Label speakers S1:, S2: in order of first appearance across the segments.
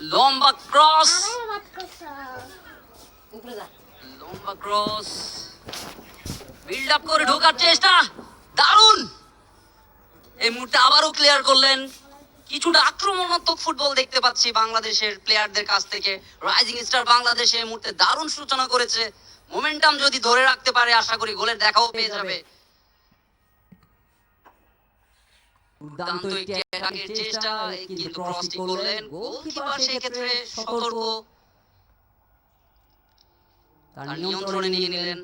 S1: লম্বা ক্রস, লম্বা cross, build up করে ঢোকার চেষ্টা, দারুণ। এই মুহূর্তে আবারও ক্লিয়ার করলেন। কিছুটা আক্রমণাত্মক ফুটবল দেখতে পাচ্ছি বাংলাদেশের প্লেয়ারদের কাছ থেকে। রাইজিং স্টার বাংলাদেশ এই মুহূর্তে দারুণ সূচনা করেছে। মোমেন্টাম যদি ধরে রাখতে পারে আশা করি গোলের দেখাও পেয়ে যাবে। দুর্দান্ত একটি অ্যাটাকের চেষ্টা, কিন্তু ক্রসটি করলেন গোলকিপার, সেই ক্ষেত্রে সতর্ক, তার নিয়ন্ত্রণে নিয়ে নিলেন।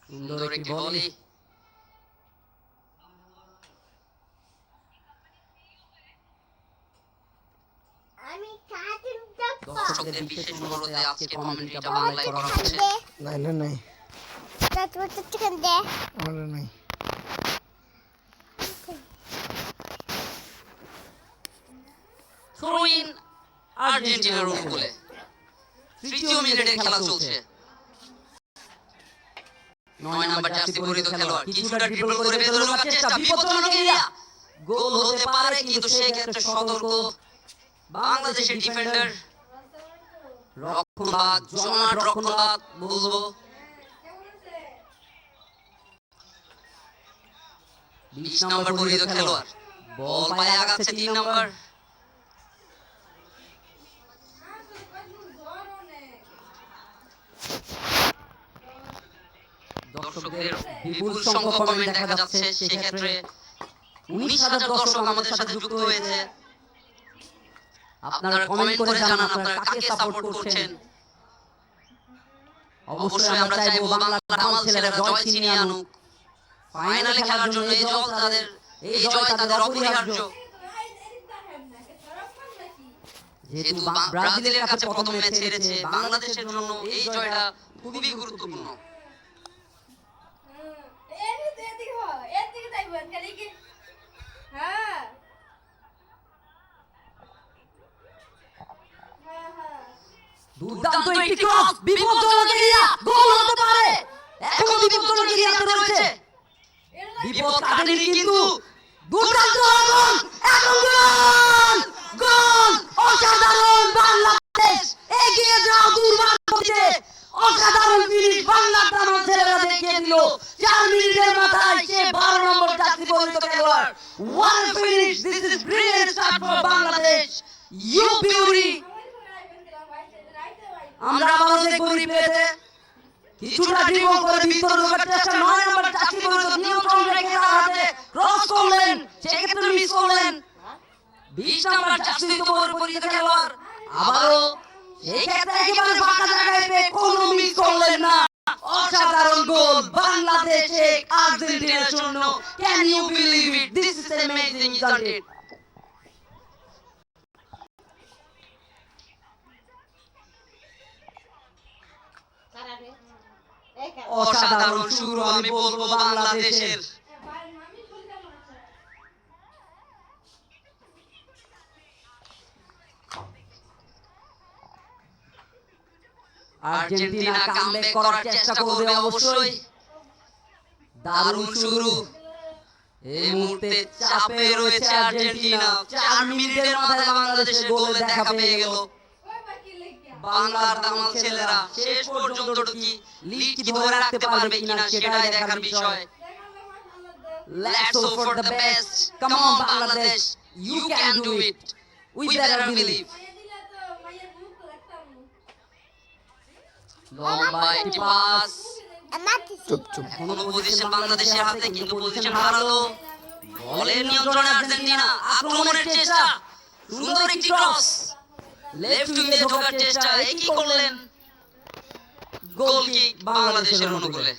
S1: সুন্দর একটি ভলি, দর্শকদের বিশেষ অনুরোধে আজকে কমেন্ট্রিটা বাংলায় করা হচ্ছে।
S2: নাই না নাই আমরা নাই।
S1: থ্রো ইন আর্জেন্টিনার অনুকূলে। তৃতীয় মিনিটের খেলা চলছে। 9 নাম্বার জার্সি পরিহিত খেলোয়াড় কিছুটা ড্রিবল করে ভেতরে ঢোকার চেষ্টা, বিপজ্জনক এরিয়া, গোল হতে পারে, কিন্তু সেই ক্ষেত্রে সতর্ক বাংলাদেশের ডিফেন্ডার। রক্ষণভাগ, জমাট রক্ষণভাগ বলবো। 20 নাম্বার পরিহিত খেলোয়াড় বল পায়ে আগাচ্ছে 3 নাম্বার। দর্শকদের বিপুল সংখ্যক কমেন্ট দেখা যাচ্ছে, সেক্ষেত্রে 19,000 দর্শক আমাদের সাথে যুক্ত হয়েছে। আপনারা কমেন্ট করে জানান আপনারা কাকে সাপোর্ট করছেন। অবশ্যই আমরা চাইবো বাংলার দামাল ছেলেরা জয় ছিনিয়ে আনুক। ফাইনালে খেলার জন্য এই জয় তাদের অপরিহার্য। যেহেতু ব্রাজিলের কাছে প্রথম ম্যাচ হেরেছে, বাংলাদেশের জন্য এই জয়টা খুবই গুরুত্বপূর্ণ। দুর্দান্ত একটি ক্রস, বিপজ্জনক এরিয়া, গোল হতে পারে। এখনো বিপজ্জনক এরিয়াতে রয়েছে। বিপদ কাটেনি কিন্তু দুর্দান্ত আক্রমণ, এখন গোল! গোল! অসাধারণ! বাংলাদেশ এগিয়ে যাও দুর্ভাগ্যে। অসাধারণ ফিনিশ বাংলার দামাল ছেলেরা দেখিয়ে দিল। 4 মিনিটের মাথায় সে 12 নম্বর জার্সি পরিহিত খেলোয়াড়। What a finish! This is brilliant start for Bangladesh. You beauty! আমরা আবারও দেখব রিপ্লেতে। কিছুটা ড্রিবল করে ভিতরে ঢোকার চেষ্টা, 9 নম্বর জার্সি পরিহিত নিয়ন্ত্রণ রেখে তার হাতে ক্রস করলেন, সেক্ষেত্রে মিস করলেন। 20 নম্বর জার্সি পরিহিত খেলোয়াড় আবারও এই ক্ষেত্রে একেবারে ফাঁকা জায়গায় পেয়ে কোনো মিস করলেন না। অসাধারণ গোল বাংলাদেশে আর্জেন্টিনার জন্য। Can you believe it? This is amazing, isn't it? অসাধারণ শুরু আমি বলবো বাংলাদেশের। আর্জেন্টিনা কামব্যাক করার চেষ্টা করবে অবশ্যই। দারুণ শুরু। এই মুহূর্তে চাপে রয়েছে আর্জেন্টিনা। 4 মিনিটের মাথায় বাংলাদেশের গোলে দেখা পেয়ে গেল বাংলার দামাল ছেলেরা। শেষ পর্যন্ত কি লিড কি ধরে রাখতে পারবে কিনা সেটাই দেখার বিষয়। Let's hope for the best. Come on Bangladesh, you can do it. We better believe. লম্বা একটি পাস, এখনো পজিশন বাংলাদেশের হাতে, কিন্তু পজিশন হারালো। বলের নিয়ন্ত্রণে আর্জেন্টিনা, আক্রমণের চেষ্টা, সুন্দর একটি ক্রস, লেফট উইং এ ঢোকার চেষ্টা, এই কি করলেন? গোল কিক বাংলাদেশের অনুকূলে।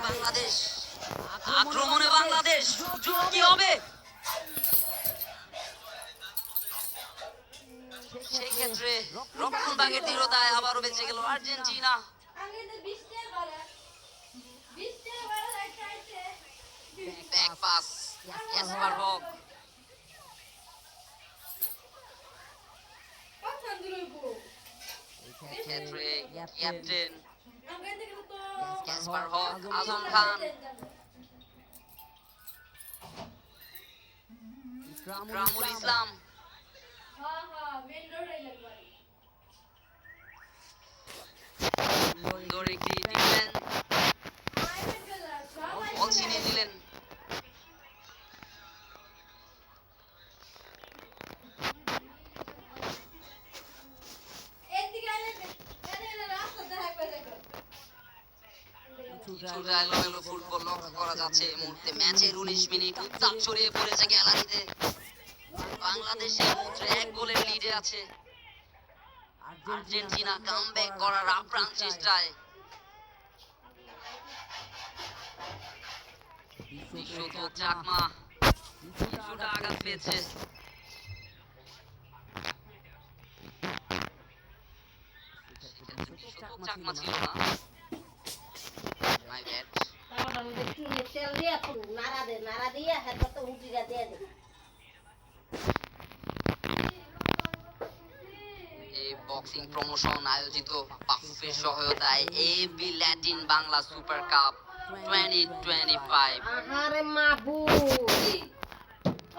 S1: বাংলাদেশ আক্রমণে, বাংলাদেশ সুযোগ কি হবে? সেই ক্ষেত্রে রক্ষণভাগের দৃঢ়তায় আবারও বেঁচে গেল আর্জেন্টিনা। ব্যাক পাস, ইয়াসপার হক, ক্ষেত্রে ক্যাপ্টেন ক্যাসপার হক আজম খান, ইকরামুল ইসলাম, সুন্দর একটি ডিফেন্স, বল ছিনিয়ে নিলেন। কিছুটা এলোমেলো ফুটবল লক্ষ্য করা যাচ্ছে এই মুহূর্তে। ম্যাচের 19 মিনিট, উত্তাপ ছড়িয়ে পড়েছে গ্যালারিতে। বাংলাদেশ এই মুহূর্তে 1 গোলের লিডে আছে। আর্জেন্টিনা কামব্যাক করার আপ্রাণ চেষ্টায়। বিশ্বতোক চাকমা কিছুটা আঘাত পেয়েছে। বিশ্বতোক চাকমা ছিল না। My bad. এই বক্সিং প্রমোশন আয়োজিত পাফুফের সহায়তায় AB Latin Bangla super cup 2025।
S2: আহারে মাবু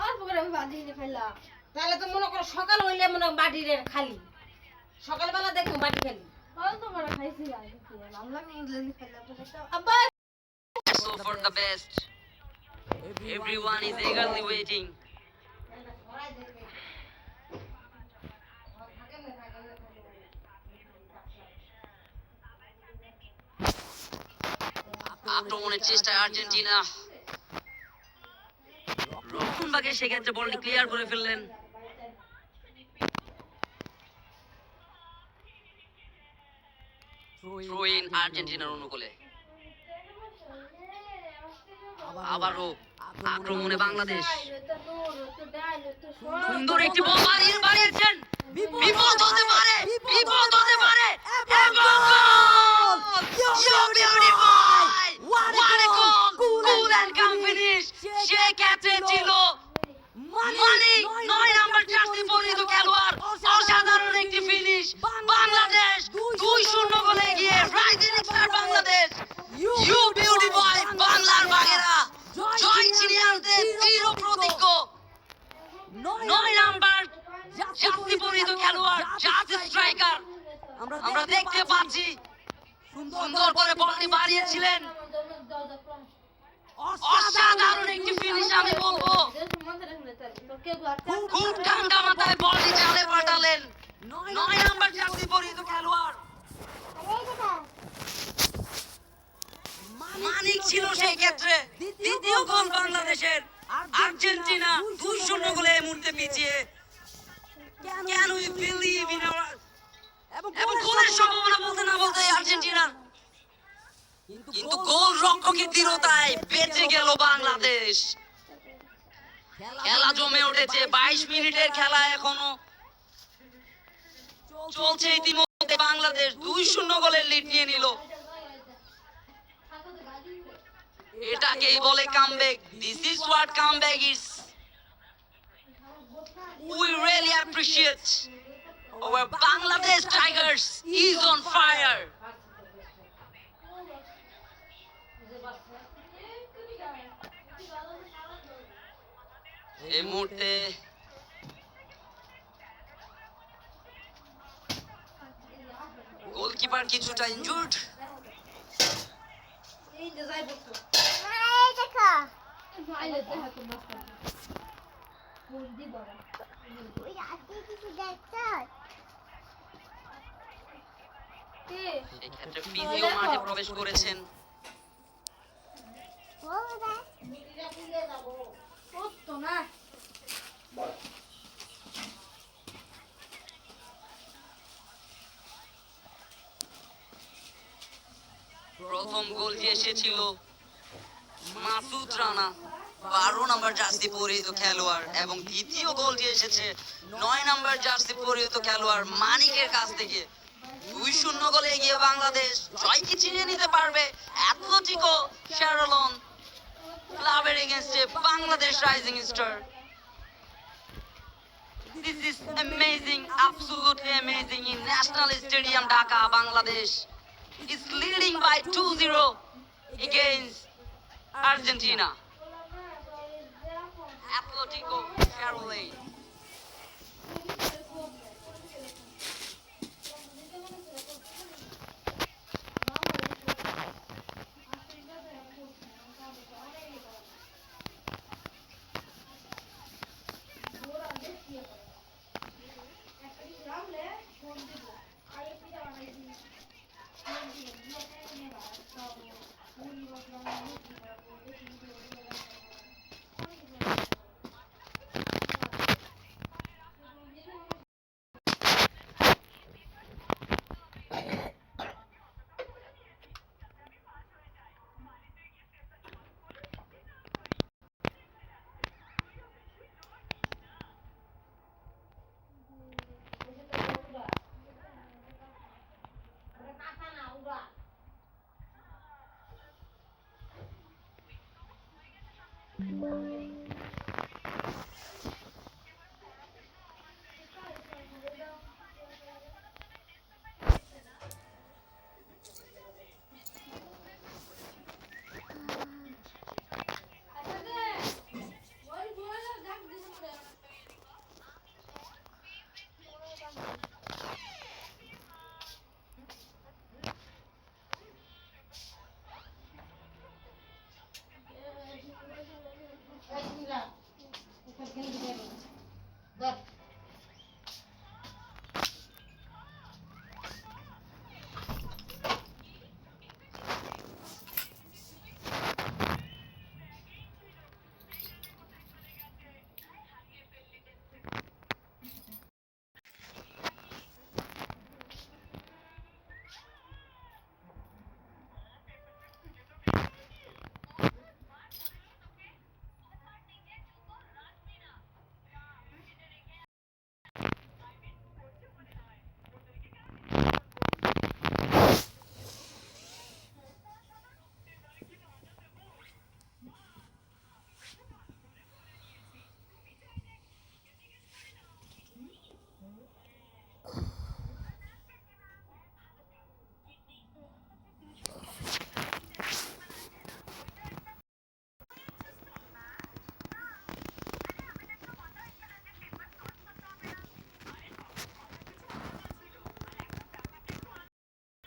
S2: অল্প করে আমি বাজি দিয়ে ফেললাম। তাহলে তো মনে করো সকাল হইলে মনে বাড়ির খালি সকালবেলা দেখো বাড়ি খালি অল্প করে খাইছি আমরা আব্বা
S1: Let's hope for the best. Everyone is eagerly waiting. আক্রমণের চেষ্টায় আর্জেন্টিনা। রক্ষণভাগে সেক্ষেত্রে বলটি ক্লিয়ার করে ফেললেন। থ্রো ইন আর্জেন্টিনার অনুকূলে। আবারও আক্রমণে বাংলাদেশ। সুন্দর একটি বল বাড়িয়েছেন। বিপদ হতে পারে, বিপদ হতে পারে। এবং গোল! You beautiful! What a goal! Cool and calm finish. Say captain ছিল মানিক, 9 নাম্বার জার্সি পরিহিত খেলোয়াড়। অসাধারণ একটি ফিনিশ। বাংলাদেশ 2-0 গোলে এগিয়ে। Rising star Bangladesh. You beautiful! বাংলার বাঘেরা জয় ছিনিয়ে আনতে দৃঢ় প্রতিজ্ঞ। 9 নাম্বার জার্সি পরিহিত খেলোয়াড়, জার্সি স্ট্রাইকার আমরা দেখতে পাচ্ছি। সুন্দর করে বলটি বাড়িয়েছিলেন। অসাধারণ একটি ফিনিশ আমি বলবো। খুব ঠান্ডা মাথায় বলটি চালে পাঠালেন 9 নাম্বার জার্সি পরিহিত খেলোয়াড়। মানিক ছিল সেই ক্ষেত্রে। দ্বিতীয় গোল বাংলাদেশের। আর্জেন্টিনা 2-0 গোলে এই মুহূর্তে পিছিয়ে। Can we believe in our এবং গোলের সম্ভাবনা বলতে না বলতে আর্জেন্টিনার, কিন্তু গোল রক্ষকের দৃঢ়তায় বেঁচে গেল বাংলাদেশ। খেলা জমে উঠেছে। 22 মিনিটের খেলা এখনো চলছে। ইতিমধ্যে বাংলাদেশ 2-0 গোলের লিড নিয়ে নিল। এটাকেই বলে comeback. This is what comeback is. We really appreciate our Bangladesh Tigers is on fire. এই মুহূর্তে গোলকিপার কিছুটা ইনজুর্ড।
S2: এই যে যাই বলতো
S1: সেক্ষেত্রে ফিজিও মাঠে প্রবেশ করেছেন। প্রথম গোলটি এসেছিল মাসুদ রানা, 12 নম্বর জার্সি পরিহিত খেলোয়াড়, এবং দ্বিতীয় গোলটি এসেছে 9 নম্বর জার্সি পরিহিত খেলোয়াড় মানিকের কাছ থেকে। 2-0 গোলে এগিয়ে বাংলাদেশ। জয় কি ছিনিয়ে নিতে পারবে অ্যাথলেটিকো শ্যারলন ক্লাবের এগেইনস্টে Bangladesh rising star. This is amazing, absolutely amazing in National Stadium Dhaka, Bangladesh. Is leading by 2-0 against Argentina. Atletico Caroline.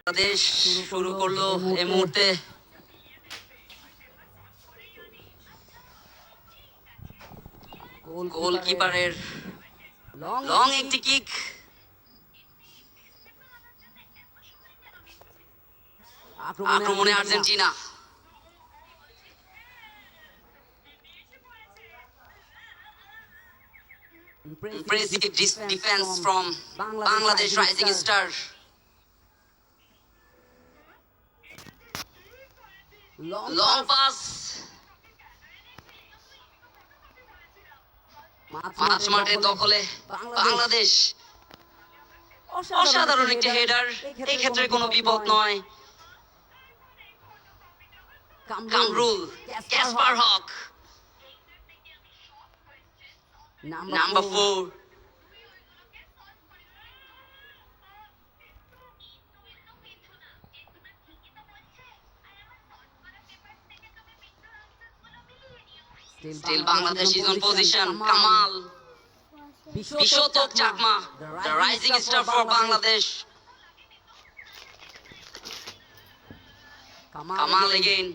S1: Bangladesh শুরু করলো এই মুহূর্তে গোলকিপারের লং একটি কিক। আক্রমণে Argentina. Impressive defense from Bangladesh Rising Star. Long pass. মাঝ মাঠের দখলে বাংলাদেশ। অসাধারণ একটি হেডার, এই ক্ষেত্রে কোনো বিপদ নয়। Kamrul, Kasper Haque, number 4। Still Bangladesh is on position. Kamal, Bishotok Chakma, the rising star for Bangladesh. Kamal again.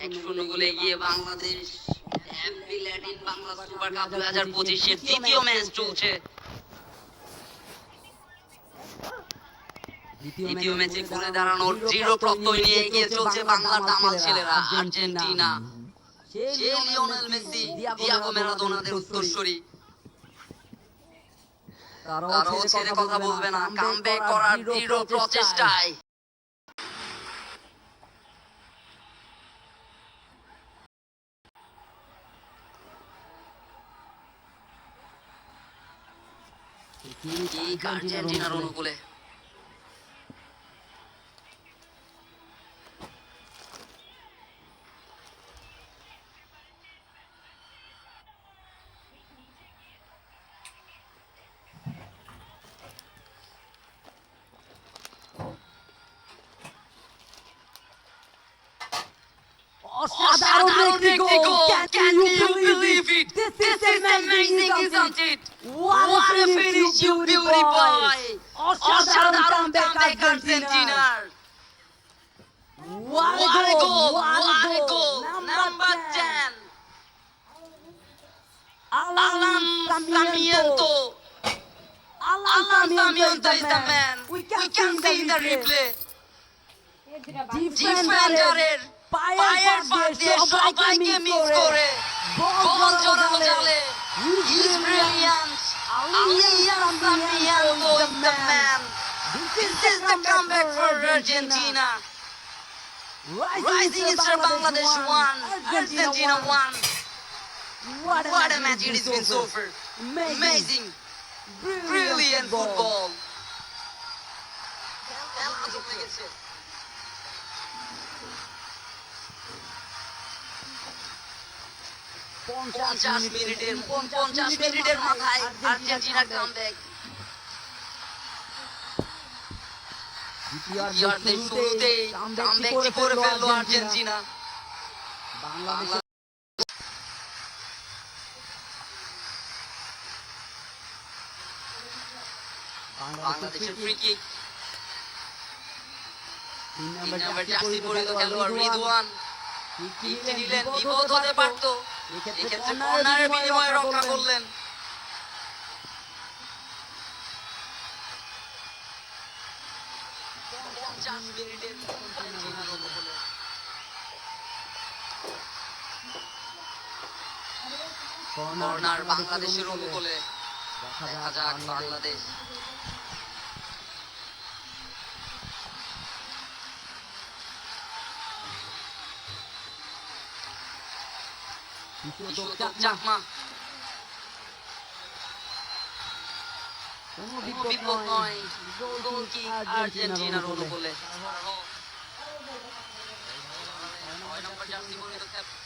S1: এক শূন্য গোলে এগিয়ে Bangladesh. Happy Latin Bangla super cup 2025-এর দ্বিতীয় ম্যাচ চলছে। দ্বিতীয় ম্যাচে ঘুরে দাঁড়ানোর দৃঢ় প্রত্যয় নিয়ে এগিয়ে চলছে বাংলার দামাল ছেলেরা আর্জেন্টিনা। সে লিওনেল মেসি, ডিয়াগো ম্যারাডোনাদের উত্তরসূরি। তারাও ছেড়ে কথা বলবে না, কামব্যাক করার দৃঢ় প্রচেষ্টায়। ঠিক আর্জেন্টিনার অনুকূলে। অসাধারণ একটি গোল! Can you believe it? This is amazing, isn't it? What a finish, you beauty boy! অসাধারণ কামব্যাক আর্জেন্টিনার! What a goal! What a goal! Number 10, Alan Sarmiento. Alan Sarmiento is the man. We can see the replay. ডিফেন্ডারের পায়ের ফাঁক দিয়ে সবাইকে miss করে গোল জোরালো জালে। He's brilliant. Alan Sarmiento is the man. This is the comeback for Argentina. Rising Star Bangladesh 1, Argentina 1. What a match it has been so far. Amazing. Brilliant football. পঞ্চাশ মিনিটের মাথায় আর্জেন্টিনার কামব্যাক। দ্বিতীয়ার্ধের শুরুতেই কামব্যাকটি করে ফেললো আর্জেন্টিনা। বাংলাদেশের ফ্রি কিক। 3 নম্বর jersey পরিহিত খেলোয়াড় রিদওয়ান কিকটি নিলেন, বিপদ হতে পারত, এক্ষেত্রে কর্নারের বিনিময়ে রক্ষা করলেন। কর্নার বাংলাদেশের অনুকূলে। দেখা যাক বাংলাদেশ চাকমা। কোনো বিপদ নয়, গোল কিক আর্জেন্টিনার অনুকূলে। 6 নম্বর জার্সি পরিহিত খেলোয়াড়